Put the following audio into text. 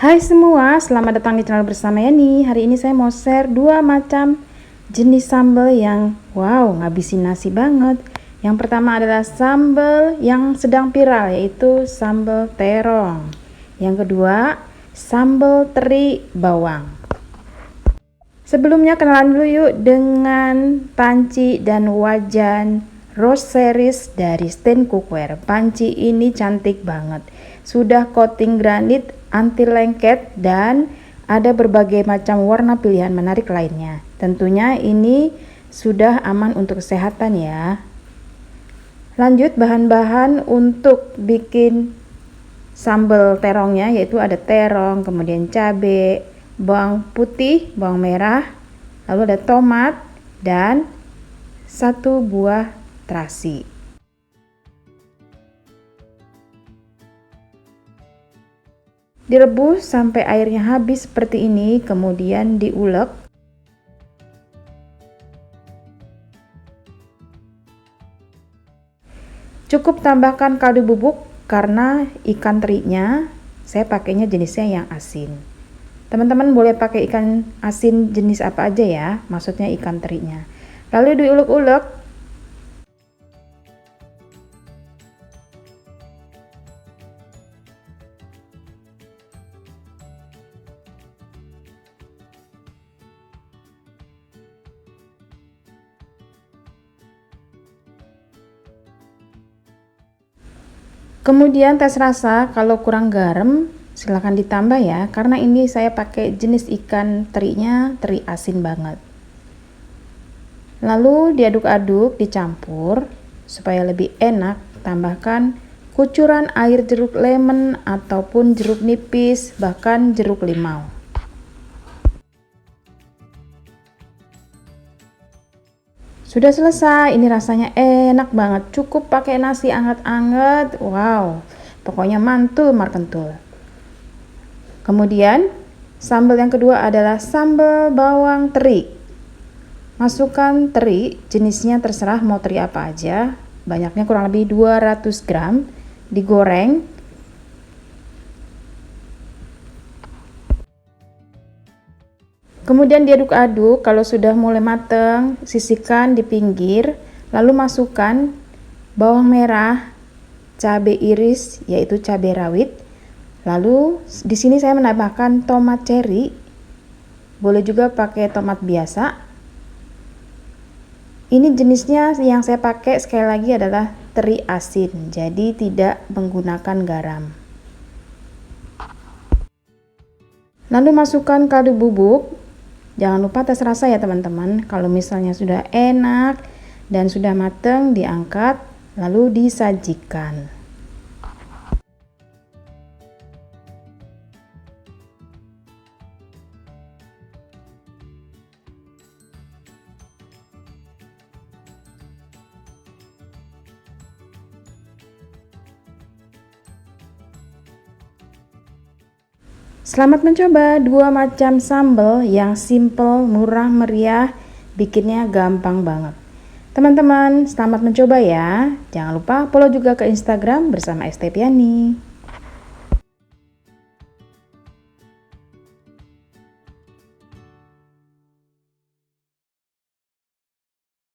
Hai semua, selamat datang di channel bersama Yani. Hari ini saya mau share dua macam jenis sambal yang wow, ngabisin nasi banget. Yang pertama adalah sambal yang sedang viral, yaitu sambal terong. Yang kedua, sambal teri bawang. Sebelumnya kenalan dulu yuk dengan panci dan wajan Rose Series dari Stain Cookware. Panci ini cantik banget. Sudah coating granit anti lengket dan ada berbagai macam warna pilihan menarik lainnya. Tentunya ini sudah aman untuk kesehatan ya. Lanjut bahan-bahan untuk bikin sambal terongnya, yaitu ada terong, kemudian cabai, bawang putih, bawang merah, lalu ada tomat dan 1 buah terasi. Direbus sampai airnya habis seperti ini, kemudian diulek. Cukup tambahkan kaldu bubuk karena ikan terinya saya pakainya jenisnya yang asin. Teman-teman boleh pakai ikan asin jenis apa aja ya, maksudnya ikan terinya. Lalu diulek-ulek. Kemudian tes rasa, kalau kurang garam silahkan ditambah ya, karena ini saya pakai jenis ikan terinya teri asin banget. Lalu diaduk-aduk, dicampur supaya lebih enak. Tambahkan kucuran air jeruk lemon ataupun jeruk nipis, bahkan jeruk limau. Sudah selesai, ini rasanya enak banget, cukup pakai nasi anget-anget, wow, pokoknya mantul markentul. Kemudian, sambal yang kedua adalah sambal bawang teri. Masukkan teri, jenisnya terserah mau teri apa aja, banyaknya kurang lebih 200 gram, digoreng. Kemudian diaduk-aduk, kalau sudah mulai matang, sisihkan di pinggir, lalu masukkan bawang merah, cabai iris yaitu cabai rawit. Lalu di sini saya menambahkan tomat cherry. Boleh juga pakai tomat biasa. Ini jenisnya yang saya pakai sekali lagi adalah teri asin, jadi tidak menggunakan garam. Lalu masukkan kaldu bubuk. Jangan lupa tes rasa ya teman-teman. Kalau misalnya sudah enak dan sudah matang, diangkat lalu disajikan. Selamat mencoba dua macam sambal yang simple, murah, meriah, bikinnya gampang banget. Teman-teman, selamat mencoba ya. Jangan lupa follow juga ke Instagram bersama Estepiani.